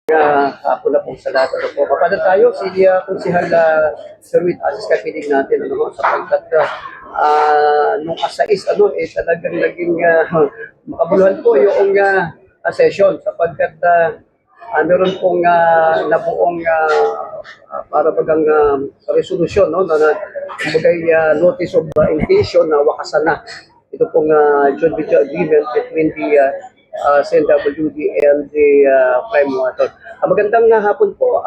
Hapon na po sa lahat. Ano po, kapala tayo, si Konsihal Sir Wit Asis kapiling natin, ano, sapagkat nung asais, ano, talagang naging makabuluhan po yung session, sapagkat meron pong nabuong para bagang resolusyon, no, na kumagay notice of invitation na wakasan na. Ito pong joint venture agreement between the CNWD and the Prime Water. Magandang hapon po,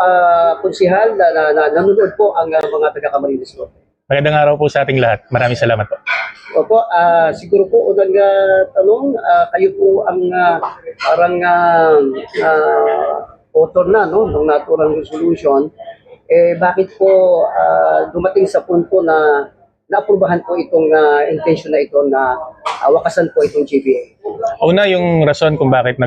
Konsihal, na nanonood po ang mga taga-Camarines po. Magandang araw po sa ating lahat. Maraming salamat po. Opo, siguro po unang tanong, kayo po ang parang author na, no, ng naturang resolution. Bakit po dumating sa punto na naaprubahan po itong intention na ito na wakasan po itong GBA? Una, yung rason kung bakit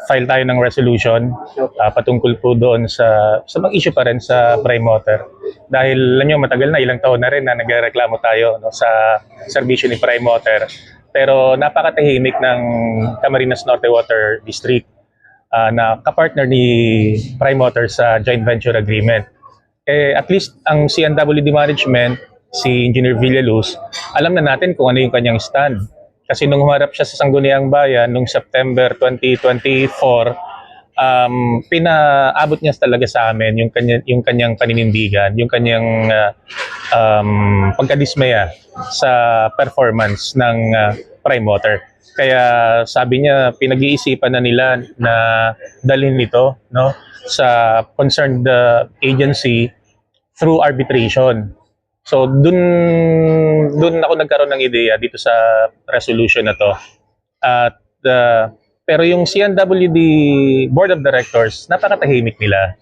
file tayo ng resolution patungkol po doon sa mag-issue pa rin sa Prime Water. Dahil alam nyo, matagal na, ilang taon na rin na nagreklamo tayo, no, sa serbisyo ni Prime Water. Pero napakatahimik ng Camarines Norte Water District na kapartner ni Prime Water sa joint venture agreement. At least ang CNWD management, si Engineer Villaluz, alam na natin kung ano yung kanyang stand. Kasi nung humarap siya sa Sangguniang Bayan noong September 2024, pinaabot niya talaga sa amin yung kanyang paninindigan, yung kanyang pagkadismaya sa performance ng Prime Water. Kaya sabi niya, pinag-iisipan na nila na dalhin ito, no, sa concerned agency through arbitration. So dun ako nagkaroon ng ideya dito sa resolution na to. At pero yung CNWD Board of Directors, napakatahimik nila.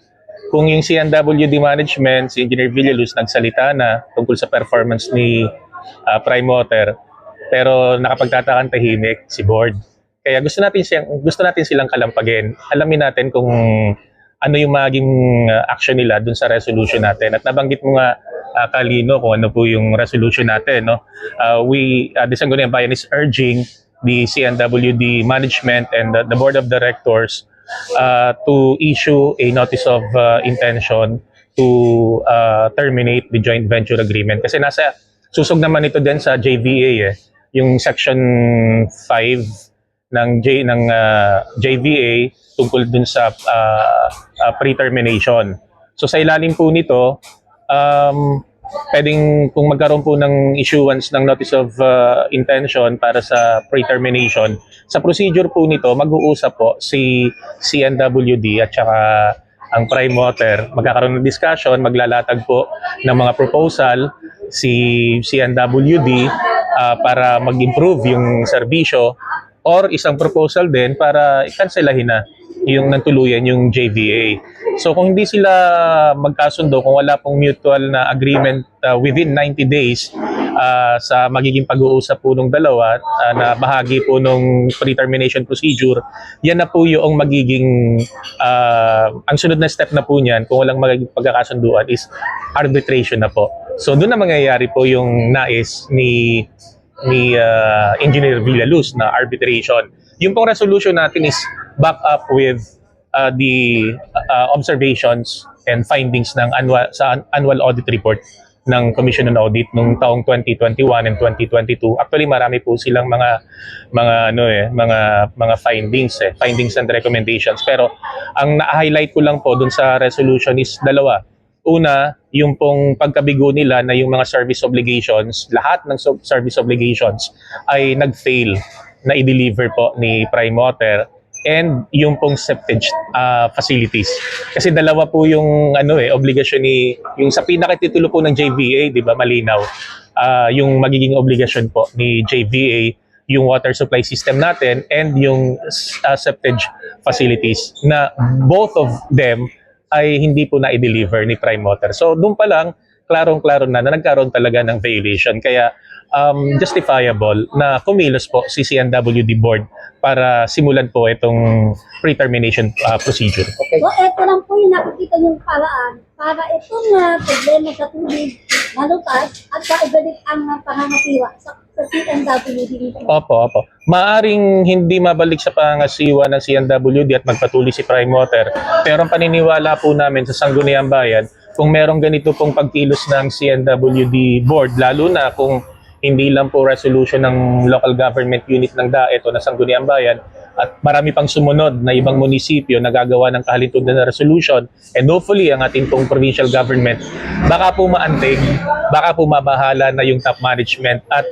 Kung yung CNWD management, si Engineer Villaluz nagsalita na tungkol sa performance ni Prime Water, pero nakapagtatakan tahimik si board. Kaya gusto natin silang kalampagin. Alamin natin kung ano yung maging action nila dun sa resolution natin. At nabanggit mo nga, Kalino, kung ano po yung resolution natin, no? The Sangguniang Bayan is urging the CNWD management and the Board of Directors to issue a notice of intention to terminate the joint venture agreement. Kasi susog naman ito din sa JVA, yung section 5 ng JVA tungkol dun sa pre-termination. So sa ilalim po nito, pwedeng kung magkaroon po ng issuance ng notice of intention para sa pre-termination, sa procedure po nito, mag-uusap po si CNWD at saka ang Prime Water. Magkakaroon ng discussion, maglalatag po ng mga proposal si CNWD para mag-improve yung serbisyo, or isang proposal din para i-cancelahin na yung nantuluyan yung JVA. So kung hindi sila magkasundo, kung wala pong mutual na agreement within 90 days sa magiging pag-uusap po ng dalawa na bahagi po ng pre-termination procedure, yan na po yung magiging ang sunod na step na po niyan, kung walang magiging pagkakasunduan, is arbitration na po. So doon na mangyayari po yung nais ni Engineer Villaluz na arbitration. Yung pong resolution natin is back up with the observations and findings ng annual audit report ng Commission on Audit nung taong 2021 and 2022. Actually, marami po silang mga findings and recommendations. Pero ang na-highlight ko lang po dun sa resolution is dalawa. Una, yung pong pagkabigo nila na yung mga service obligations, lahat ng service obligations ay nag-fail na i-deliver po ni Prime Water, and yung pong septage facilities. Kasi dalawa po yung obligasyon yung sa pinakatitulo po ng JVA, di ba, malinaw. Yung magiging obligasyon po ni JVA, yung water supply system natin and yung septage facilities, na both of them ay hindi po na-i-deliver ni Prime Water. So doon pa lang, klarong-klaro na nagkaroon talaga ng violation. Kaya justifiable na kumilos po si CNWD board para simulan po itong pre-termination procedure. Okay. So, eto lang po yung nakikita yung paraan para itong problema sa tubig malutas at maibalik ang pangangasiwa sa CNWD dito. Opo. Maaring hindi mabalik sa pangasiwa ng CNWD at magpatuloy si Prime Water. Pero ang paniniwala po namin sa Sangguniang Bayan, kung merong ganito pong pagkilos ng CNWD board, lalo na kung hindi lang po resolution ng local government unit ng DAET o ng Sangguniang Bayan at marami pang sumunod na ibang munisipyo na gagawa ng kahalintunan na resolution, and hopefully ang ating pong provincial government baka po maantig, baka po mabahala na yung top management at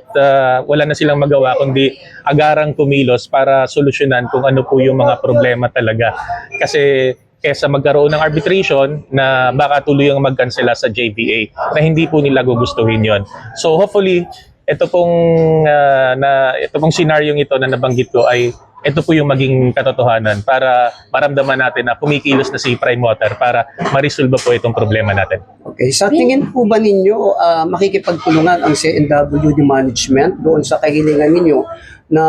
wala na silang magawa kundi agarang kumilos para solusyonan kung ano po yung mga problema talaga. Kasi kesa magkaroon ng arbitration na baka tuluyang magkansela sa JBA na hindi po nila gugustuhin yon. So hopefully ito pong senaryong ito na nabanggit ko ay ito po yung maging katotohanan para maramdaman natin na kumikilos na si Prime Water para ma-resolve po itong problema natin. Okay. Sa tingin po ba ninyo, makikipagtulungan ang CNWD management doon sa kahilingan ninyo na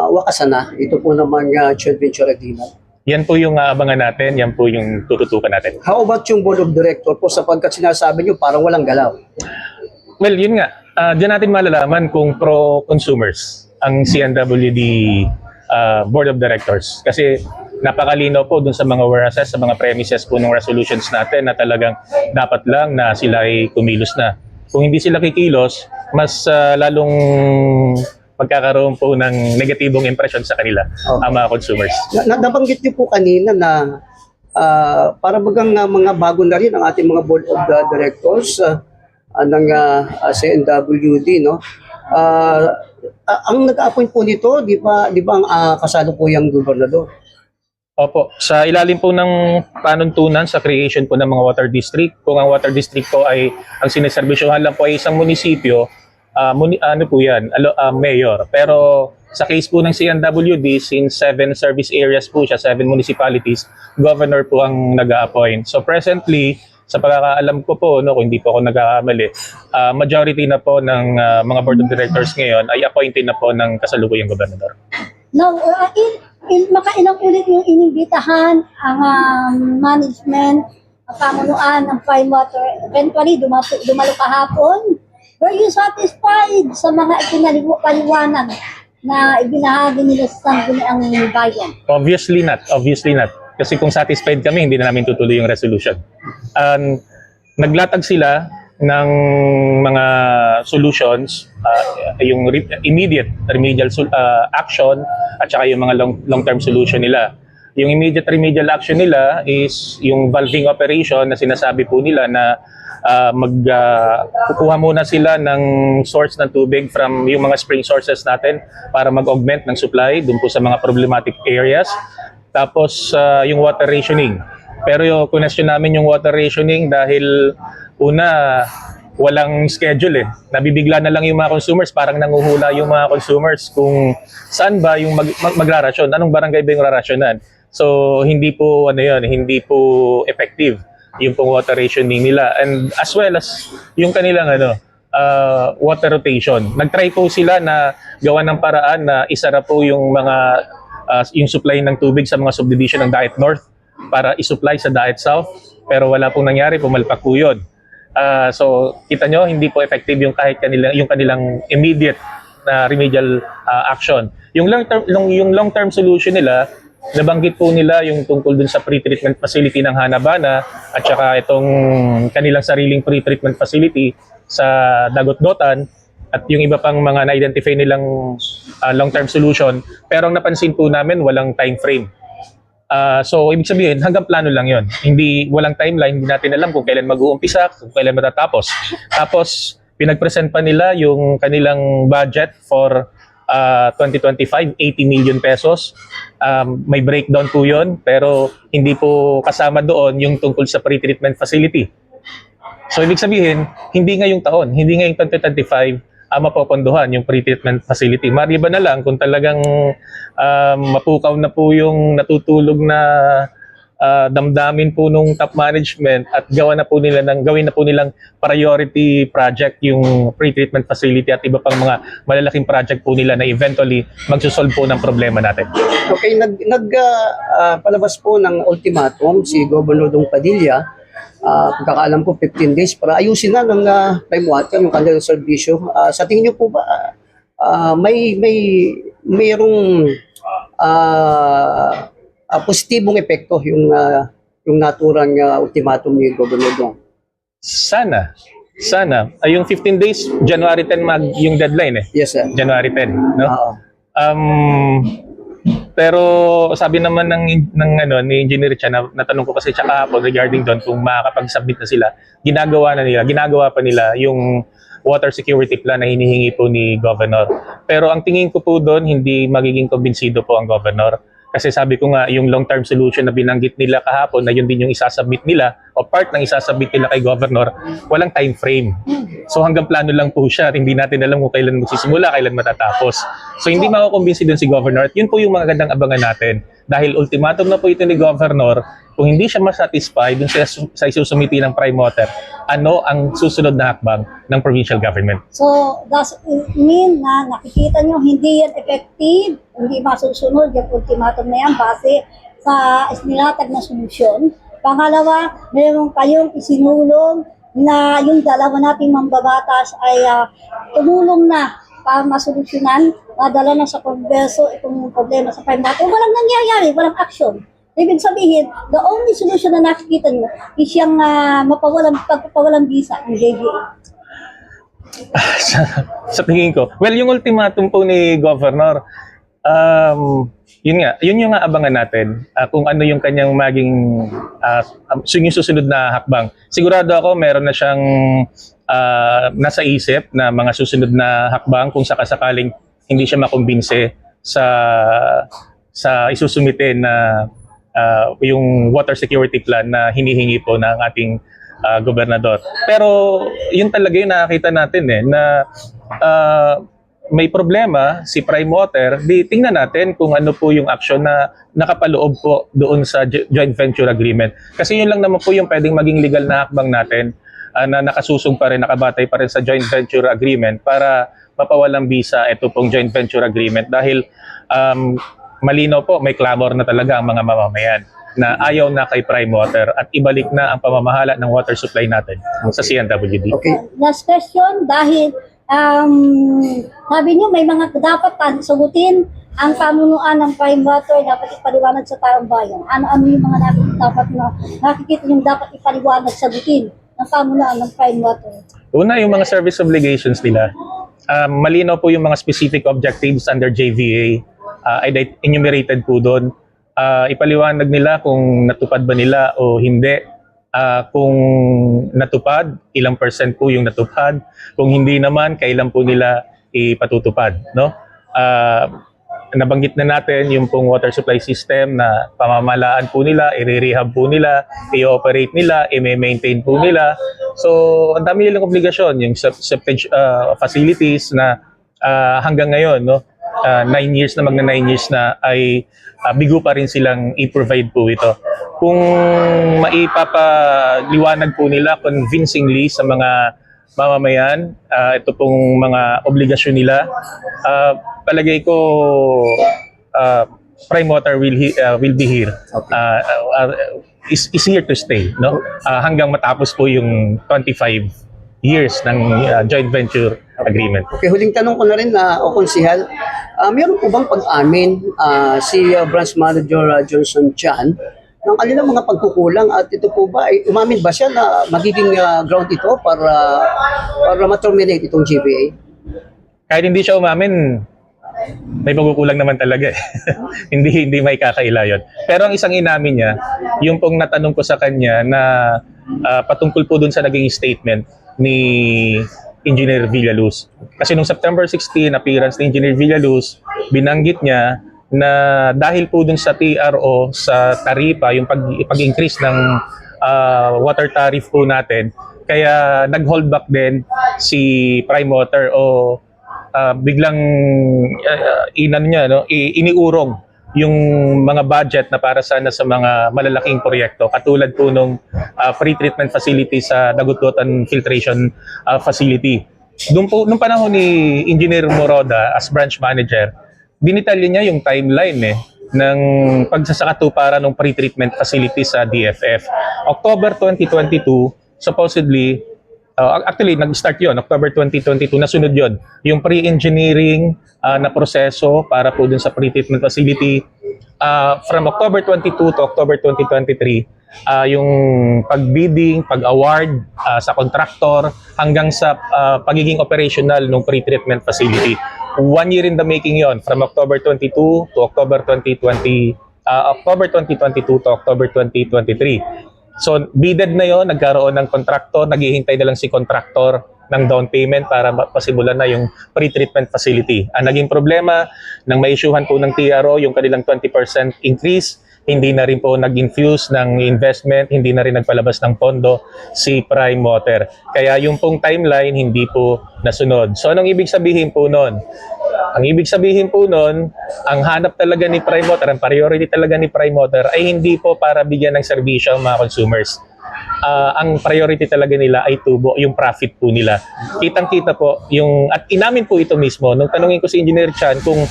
wakasan na ito po naman joint venture agreement? Yan po yung abangan natin, yan po yung tututukan natin. How about yung board of director po sapagkat sinasabi nyo parang walang galaw? Well, yun nga. Diyan natin malalaman kung pro-consumers ang CNWD Board of Directors. Kasi napakalinaw po dun sa mga whereases, sa mga premises po ng resolutions natin na talagang dapat lang na sila ay kumilos na. Kung hindi sila kikilos, mas lalong magkakaroon po ng negatibong impression sa kanila ang mga consumers. Nabanggit niyo po kanina na para bagang mga bago na rin ang ating mga board of the directors ng CNWD, no? Ang nag-appoint po nito, di ba ang kasalukuyang gobernador? Opo, sa ilalim po ng panuntunan sa creation po ng mga water district, kung ang water district po ay ang sineserbisyohan lang po ay isang munisipyo, ano po yan, mayor. Pero sa case po ng CNWD, since 7 service areas po siya, 7 municipalities, governor po ang nag-a-appoint. So presently, sa pagkakaalam ko po, no, kung hindi po ako nagkakamali, majority na po ng mga board of directors ngayon ay appointed na po ng kasalukuyang gobernador. Now, makailang ulit yung inibitahan ang management, ang pamunuan ng Prime Water. Eventually, dumalo kahapon. Were you satisfied sa mga paliwanag na ibinahagi nila sa Sangguniang Bayan? Obviously not. Kasi kung satisfied kami, hindi na namin tutuloy yung resolution. Naglatag sila ng mga solutions, yung immediate remedial action at saka yung mga long-term solution nila. Yung immediate remedial action nila is yung valving operation na sinasabi po nila na kukuha muna sila ng source ng tubig from yung mga spring sources natin para mag-augment ng supply dun po sa mga problematic areas. Tapos yung water rationing. Pero yung question namin yung water rationing dahil una walang schedule eh. Nabibigla na lang yung mga consumers, parang nanguhula yung mga consumers kung saan ba yung magrarasyon, anong barangay ba yung rarasyonan. So hindi po hindi po effective yung pong water rationing nila, and as well as yung kanilang water rotation. Nagtry po sila na gawa ng paraan na isara po yung mga yung supply ng tubig sa mga subdivision ng Daet North para isupply sa Daet South, pero wala pong nangyari, pumalpak po yun. So kita nyo, hindi po effective yung kanilang immediate na remedial action. Yung long-term solution nila, nabanggit po nila yung tungkol dun sa pre-treatment facility ng Hanabana at saka itong kanilang sariling pre-treatment facility sa Dagot-Dotan at yung iba pang mga na-identify nilang long-term solution. Pero ang napansin po namin, walang time frame. So ibig sabihin, hanggang plano lang yon. Walang timeline, hindi natin alam kung kailan mag-uumpisa, kung kailan matatapos. Tapos pinag-present pa nila yung kanilang budget for 2025, 80 million pesos. May breakdown po yun, pero hindi po kasama doon yung tungkol sa pre-treatment facility. So ibig sabihin, hindi ngayong taon, hindi ngayong 2025, mapopondohan yung pre-treatment facility. Mariba na lang kung talagang mapukaw na po yung natutulog na damdamin po nung top management at gawin na po nilang priority project yung pre-treatment facility at iba pang mga malalaking project po nila na eventually magsusolve po ng problema natin. Okay, palabas po ng ultimatum si Governor Dong Padilla. Pagkakaalam ko 15 days para ayusin na ng prime water yung kanilang serbisyo. Sa tingin niyo po ba mayroong positibong epekto yung naturang ultimatum ni Governor Dong? Sana. Yung 15 days, January 10 yung deadline eh. Yes, sir. January 10, no? Oo. Pero sabi naman ni Engineer Chan, natanong ko kasi tsaka ako regarding doon kung makakapag-submit na sila, ginagawa pa nila yung water security plan na hinihingi po ni Governor. Pero ang tingin ko po doon, hindi magiging kumbinsido po ang Governor. Kasi sabi ko nga, yung long-term solution na binanggit nila kahapon na yun din yung isasubmit nila o part ng isasubmit nila kay Governor, walang time frame. So hanggang plano lang po siya. Hindi natin alam kung kailan magsisimula, kailan matatapos. So hindi makukumbinsi doon si Governor. At yun po yung mga gandang abangan natin. Dahil ultimatum na po ito ni Governor, kung hindi siya masatisfy dun sa isusumiti ng prime water, ano ang susunod na hakbang ng provincial government? So, does it mean na nakikita nyo hindi yan effective, hindi masusunod yung ultimatum na yan base sa isnilatag na solusyon? Pangalawa, meron kayong isinulong na yung dalawa nating mambabatas ay tumulong na para masolusyonan, nadala na sa Kongreso itong problema sa prime water. Walang nangyayari, walang action. Ibig sabihin, the only solution na nakikita nyo is yung pagpapawalang visa ng JVA. sa tingin ko, well, yung ultimatum po ni Governor, yun yung abangan natin kung ano yung kanyang maging yung susunod na hakbang. Sigurado ako meron na siyang nasa isip na mga susunod na hakbang kung sakasakaling hindi siya makumbinse sa isusumite na yung water security plan na hinihingi po ng ating gobernador. Pero yun talaga yung nakakita natin na may problema si Prime Water, di tingnan natin kung ano po yung action na nakapaloob po doon sa joint venture agreement. Kasi yun lang naman po yung pwedeng maging legal na hakbang natin na nakasusong pa rin, nakabatay pa rin sa joint venture agreement para mapawalang visa ito pong joint venture agreement dahil malinaw po, may clamor na talaga ang mga mamamayan na ayaw na kay Prime Water at ibalik na ang pamamahala ng water supply natin sa CNWD. Okay. Last question, dahil sabi niyo may mga dapat sagutin ang pamunuan ng Prime Water, dapat ipaliwanag sa taong bayan. Ano yung mga dapat na nakikita yung dapat ipaliwanag, sagutin ng pamunuan ng Prime Water? Una, yung mga service obligations nila. Malinaw po yung mga specific objectives under JVA. Enumerated po doon. Ipaliwanag nila kung natupad ba nila o hindi. Kung natupad, ilang percent po yung natupad. Kung hindi naman, kailan po nila ipatutupad. No? Nabanggit na natin yung pong water supply system na pamamalaan po nila, i-rehab po nila, i-operate nila, i-maintain po nila. So, ang dami nilang obligasyon. Yung septage facilities na hanggang ngayon, no? 9 years na magna 9 years na ay bigo pa rin silang i-provide po ito. Kung maipapaliwanag po nila convincingly sa mga mamamayan, ito pong mga obligasyon nila, palagay ko Prime Water will be here. Is here to stay, no? Hanggang matapos po yung 25 years ng joint venture agreement. Okay, huling tanong ko na rin o konsihal, meron po bang pag-amin si Branch Manager Johnson Chan ng kanilang mga pagkukulang at ito po ba ay umamin ba siya na magiging ground ito para ma-terminate itong GVA? Kahit hindi siya umamin, may pagkukulang naman talaga eh. hindi may kakaila yun. Pero ang isang inamin niya, yung pong natanong ko sa kanya na patungkol po dun sa naging statement ni Engineer Villaluz. Kasi nung September 16, appearance ni Engineer Villaluz, binanggit niya na dahil po dun sa TRO, sa taripa, yung pag-increase ng water tariff po natin, kaya nag-hold back din si Prime Water o biglang iniurong yung mga budget na para sana sa mga malalaking proyekto katulad po nung pre-treatment facility sa Dagututan Filtration Facility. Nung panahon ni Engineer Moroda as branch manager, dinitalya niya yung timeline ng pagsasakatuparan ng pre-treatment facility sa DFF. October 2022, supposedly, actually, nag-start yun, October 2022, nasunod yun. Yung pre-engineering na proseso para po dun sa pre-treatment facility. From October 22 to October 2023, yung pag-bidding, pag-award sa contractor, hanggang sa pagiging operational ng pre-treatment facility. 1 year in the making yon, from October 22 to October 2022 to October 2023. So, bidded na yon, nagkaroon ng contractor, naghihintay na lang si contractor ng down payment para pasimulan na yung pre-treatment facility. Ang naging problema, nang ma-issuehan po ng TRO yung kanilang 20% increase, hindi na rin po nag-infuse ng investment, hindi na rin nagpalabas ng pondo si Prime Water. Kaya yung pong timeline hindi po nasunod. So anong ibig sabihin po nun? Ang ibig sabihin po nun, ang hanap talaga ni Prime Water, ang priority talaga ni Prime Water ay hindi po para bigyan ng serbisyo ang mga consumers. Ang priority talaga nila ay tubo, yung profit po nila. Kitang-kita po, at inamin po ito mismo, nung tanungin ko si Engineer Chan kung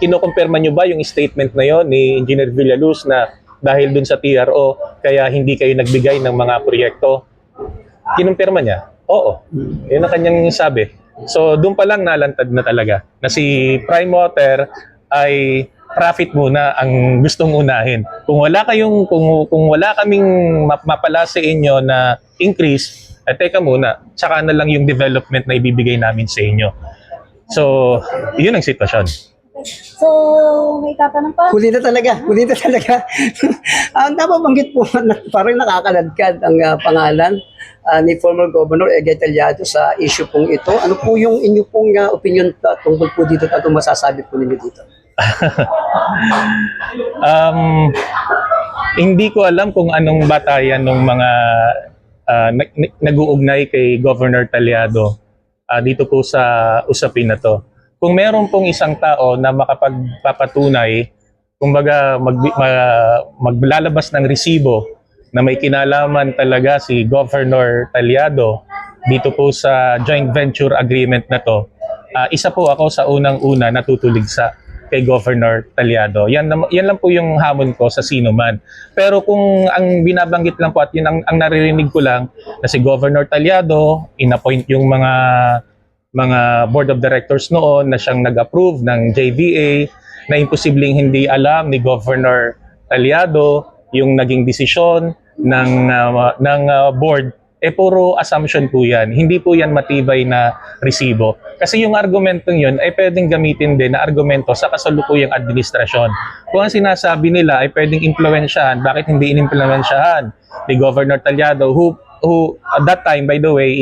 kinukumpirma nyo ba yung statement na yon ni Engineer Villaluz na dahil dun sa TRO, kaya hindi kayo nagbigay ng mga proyekto, kinumpirma niya? Oo, yun ang kanyang sabi. So doon pa lang nalantad na talaga na si Prime Water ay profit muna ang gustong unahin. Kung wala kaming mapala sa inyo na increase, teka muna, tsaka na lang yung development na ibibigay namin sa inyo. So, yun ang sitwasyon. So, may tatanong pa? Huli na talaga. Ang napabanggit po, parang nakakaladkad ang pangalan ni former Governor Egay Taliado sa issue pong ito. Ano po yung inyo pong opinion tungkol po dito at anong masasabi po ninyo dito? Hindi ko alam kung anong batayan ng mga nag-uugnay kay Governor Taliado dito po sa usapin na to. Kung meron pong isang tao na makapagpapatunay, kumbaga maglalabas ng resibo na may kinalaman talaga si Governor Taliado dito po sa joint venture agreement na to, isa po ako sa unang-una natutulig sa kay Governor Taliado. Yan lang po yung hamon ko sa sino man. Pero kung ang binabanggit lang po at yun ang naririnig ko lang na si Governor Taliado, inappoint yung mga board of directors noon na siyang nag-approve ng JVA, na imposibleng hindi alam ni Governor Taliado yung naging desisyon ng board, puro assumption po yan. Hindi po yan matibay na resibo. Kasi yung argumentong yun ay pwedeng gamitin din na argumento sa kasalukuyang administrasyon. Kung ang sinasabi nila ay pwedeng impluwensyahan, bakit hindi inimpluwensyahan ni Governor Taliado, who at that time, by the way,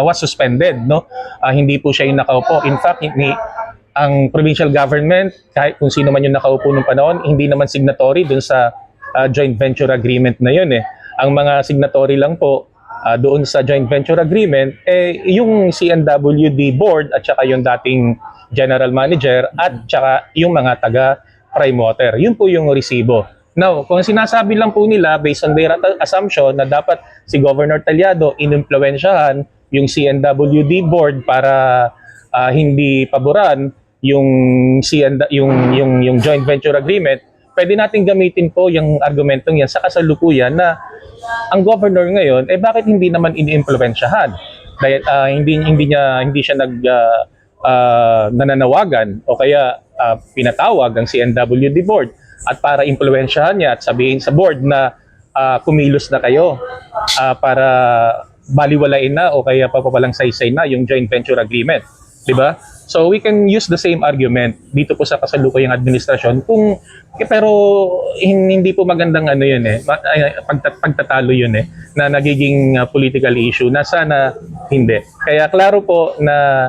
was suspended, no? Hindi po siya yung nakaupo. In fact, ang provincial government, kahit kung sino man yung nakaupo nung panahon, hindi naman signatory dun sa joint venture agreement na yun. Ang mga signatory lang po doon sa joint venture agreement, yung CNWD board at saka yung dating general manager at saka yung mga taga Prime Water. Yun po yung resibo. Now, kung sinasabi lang po nila based on their assumption na dapat si Governor Taliado inimpluwensyahan yung CNWD board para hindi paboran yung joint venture agreement, pwede natin gamitin po yung argumentong yan sa kasalukuyan na ang governor ngayon, bakit hindi naman iniimpluwensyahan? Dahil hindi siya nananawagan o kaya pinatawag ang CNWD board at para impluwensyahan niya at sabihin sa board na kumilos na kayo para baliwalain na o kaya papapalang saysay na yung joint venture agreement. Diba? So we can use the same argument dito po sa kasalukuyang administrasyon pero hindi po magandang pagtatalo yun na nagiging political issue na sana hindi. Kaya klaro po na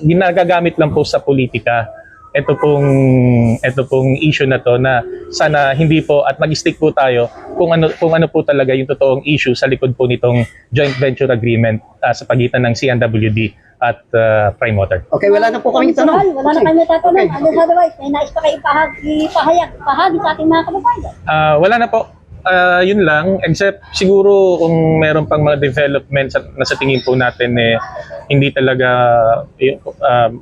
ginagagamit lang po sa politika ito pong issue na to, na sana hindi po at mag-stick po tayo kung ano po talaga yung totoong issue sa likod po nitong joint venture agreement sa pagitan ng CNWD at Prime Water. Okay, wala na po kaming Sir tanong. Hal, wala na kami tatanong. Okay. Ano otherwise, may nais pa kayo ipahagi sa ating mga kababayan. Wala na po. Yun lang, except siguro kung meron pang mga developments na sa tingin po natin hindi talaga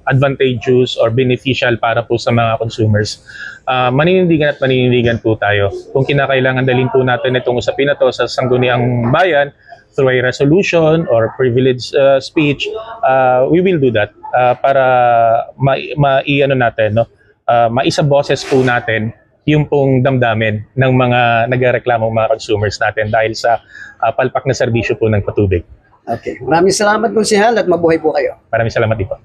advantageous or beneficial para po sa mga consumers. Maninindigan po tayo. Kung kinakailangan dalhin po natin itong usapin na to sa sangguniang bayan through a resolution or privilege speech, we will do that para maisa boses po natin yung pong damdamin ng mga nagreklamong mga consumers natin dahil sa palpak na serbisyo po ng patubig. Okay. Maraming salamat, Konsehal, at mabuhay po kayo. Maraming salamat din po.